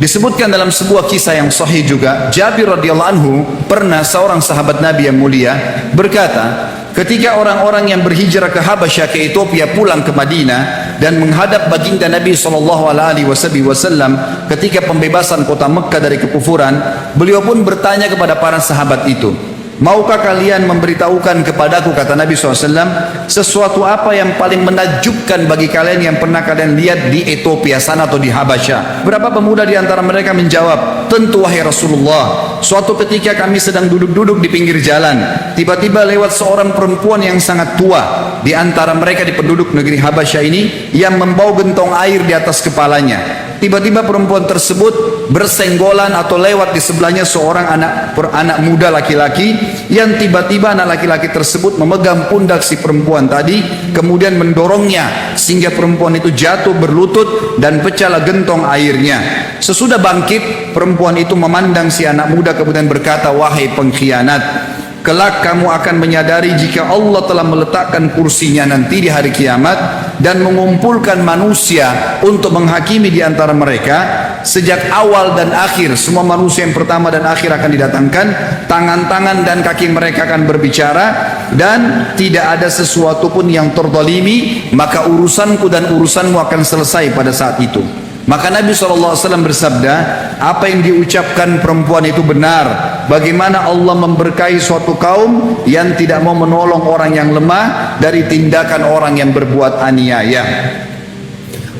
Disebutkan dalam sebuah kisah yang sahih juga, Jabir radhiyallahu anhu pernah seorang sahabat Nabi yang mulia berkata, ketika orang-orang yang berhijrah ke Habasyah ke Ethiopia pulang ke Madinah dan menghadap baginda Nabi SAW ketika pembebasan kota Mekkah dari kekufuran, beliau pun bertanya kepada para sahabat itu, maukah kalian memberitahukan kepadaku, kata Nabi SAW, sesuatu apa yang paling menakjubkan bagi kalian yang pernah kalian lihat di Ethiopia sana atau di Habasyah? Berapa pemuda di antara mereka menjawab, tentu wahai Rasulullah, suatu ketika kami sedang duduk-duduk di pinggir jalan, tiba-tiba lewat seorang perempuan yang sangat tua di antara mereka di penduduk negeri Habasyah ini yang membawa gentong air di atas kepalanya. Tiba-tiba perempuan tersebut bersenggolan atau lewat di sebelahnya seorang anak muda laki-laki, yang tiba-tiba anak laki-laki tersebut memegang pundak si perempuan tadi, kemudian mendorongnya sehingga perempuan itu jatuh berlutut dan pecahlah gentong airnya. Sesudah bangkit, perempuan itu memandang si anak muda kemudian berkata, wahai pengkhianat, kelak kamu akan menyadari jika Allah telah meletakkan kursinya nanti di hari kiamat dan mengumpulkan manusia untuk menghakimi di antara mereka. Sejak awal dan akhir, semua manusia yang pertama dan akhir akan didatangkan, tangan-tangan dan kaki mereka akan berbicara, dan tidak ada sesuatu pun yang terzalimi, maka urusanku dan urusanmu akan selesai pada saat itu. Maka Nabi SAW bersabda, apa yang diucapkan perempuan itu benar. Bagaimana Allah memberkahi suatu kaum yang tidak mau menolong orang yang lemah dari tindakan orang yang berbuat aniaya.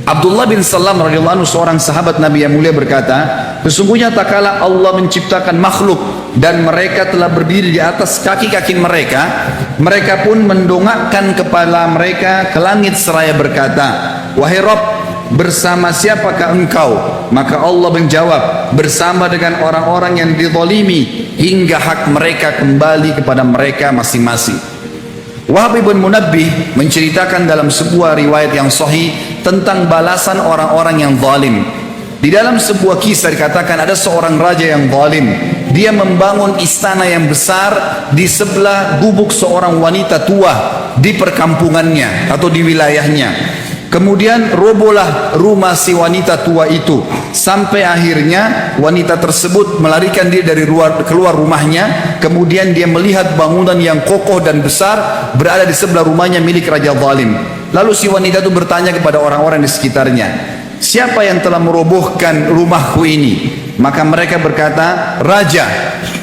Abdullah bin Salam radhiyallahu anhu, seorang sahabat Nabi yang mulia, berkata, sesungguhnya tak kala Allah menciptakan makhluk dan mereka telah berdiri di atas kaki-kaki mereka, mereka pun mendongakkan kepala mereka ke langit seraya berkata, wahai Rabb, bersama siapakah engkau? Maka Allah menjawab, bersama dengan orang-orang yang dizalimi hingga hak mereka kembali kepada mereka masing-masing. Wahab bin Munabbih menceritakan dalam sebuah riwayat yang sahih tentang balasan orang-orang yang zalim. Di dalam sebuah kisah dikatakan ada seorang raja yang zalim. Dia membangun istana yang besar di sebelah gubuk seorang wanita tua di perkampungannya atau di wilayahnya. Kemudian robohlah rumah si wanita tua itu, sampai akhirnya wanita tersebut melarikan diri dari keluar rumahnya. Kemudian dia melihat bangunan yang kokoh dan besar berada di sebelah rumahnya milik raja zalim. Lalu si wanita itu bertanya kepada orang-orang di sekitarnya, siapa yang telah merobohkan rumahku ini? Maka mereka berkata, raja.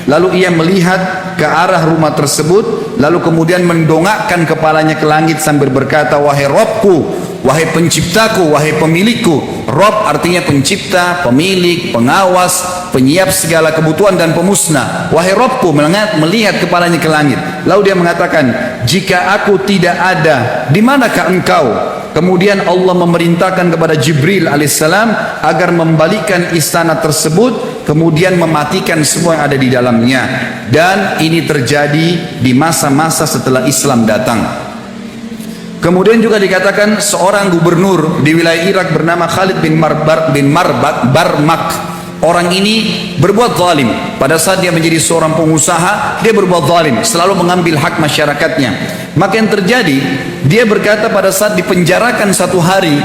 Lalu ia melihat ke arah rumah tersebut, lalu kemudian mendongakkan kepalanya ke langit sambil berkata, wahai Rabbku, wahai penciptaku, wahai pemilikku. Rabb artinya pencipta, pemilik, pengawas, penyiap segala kebutuhan dan pemusnah. Wahai Rabbku, melihat kepalanya ke langit. Lalu dia mengatakan, jika aku tidak ada, di manakah engkau? Kemudian Allah memerintahkan kepada Jibril alaihissalam agar membalikkan istana tersebut, kemudian mematikan semua yang ada di dalamnya. Dan ini terjadi di masa-masa setelah Islam datang. Kemudian juga dikatakan seorang gubernur di wilayah Irak bernama Khalid bin Barmak. Orang ini berbuat zalim. Pada saat dia menjadi seorang pengusaha, dia berbuat zalim, selalu mengambil hak masyarakatnya. Maka yang terjadi, dia berkata pada saat dipenjarakan satu hari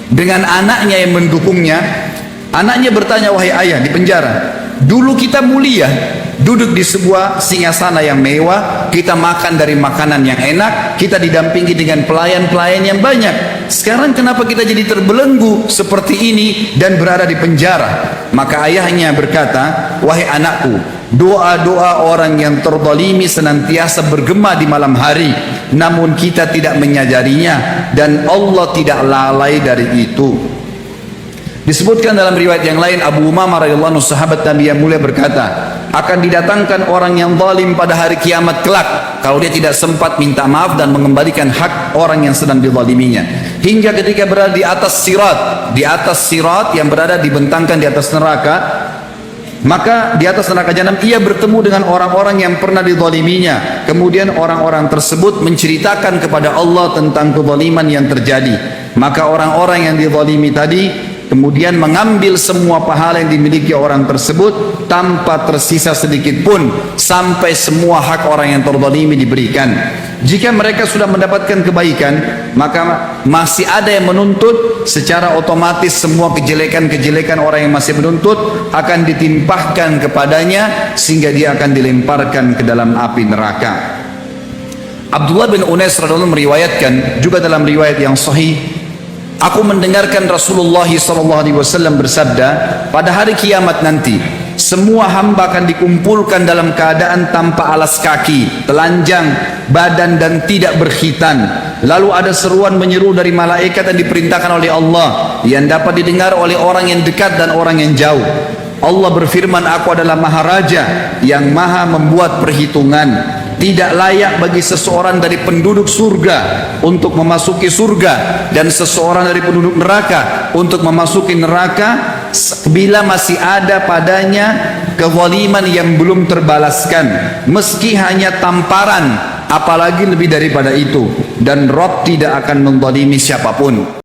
dengan anaknya yang mendukungnya, anaknya bertanya, wahai ayah, di penjara dulu kita mulia, duduk di sebuah singgasana yang mewah, kita makan dari makanan yang enak, kita didampingi dengan pelayan-pelayan yang banyak. Sekarang kenapa kita jadi terbelenggu seperti ini dan berada di penjara? Maka ayahnya berkata, wahai anakku, doa-doa orang yang terzalimi senantiasa bergema di malam hari, namun kita tidak menyadarinya dan Allah tidak lalai dari itu. Disebutkan dalam riwayat yang lain, Abu Umamah radhiyallahu anhu, sahabat Nabi yang mulia, berkata, akan didatangkan orang yang zalim pada hari kiamat kelak kalau dia tidak sempat minta maaf dan mengembalikan hak orang yang sedang dizaliminya. Hingga ketika berada di atas sirat yang berada dibentangkan di atas neraka, maka di atas neraka jahanam ia bertemu dengan orang-orang yang pernah dizaliminya. Kemudian orang-orang tersebut menceritakan kepada Allah tentang kezaliman yang terjadi. Maka orang-orang yang dizalimi tadi kemudian mengambil semua pahala yang dimiliki orang tersebut tanpa tersisa sedikit pun sampai semua hak orang yang terzalimi diberikan. Jika mereka sudah mendapatkan kebaikan, maka masih ada yang menuntut, secara otomatis semua kejelekan-kejelekan orang yang masih menuntut akan ditimpahkan kepadanya sehingga dia akan dilemparkan ke dalam api neraka. Abdullah bin Unais radhiyallahu anhu meriwayatkan juga dalam riwayat yang sahih, aku mendengarkan Rasulullah SAW bersabda, pada hari kiamat nanti semua hamba akan dikumpulkan dalam keadaan tanpa alas kaki, telanjang badan dan tidak berkhitan. Lalu ada seruan menyeru dari malaikat yang diperintahkan oleh Allah, yang dapat didengar oleh orang yang dekat dan orang yang jauh. Allah berfirman, aku adalah Maharaja yang maha membuat perhitungan. Tidak layak bagi seseorang dari penduduk surga untuk memasuki surga dan seseorang dari penduduk neraka untuk memasuki neraka bila masih ada padanya kezaliman yang belum terbalaskan, meski hanya tamparan, apalagi lebih daripada itu. Dan Rabb tidak akan menzalimi siapapun.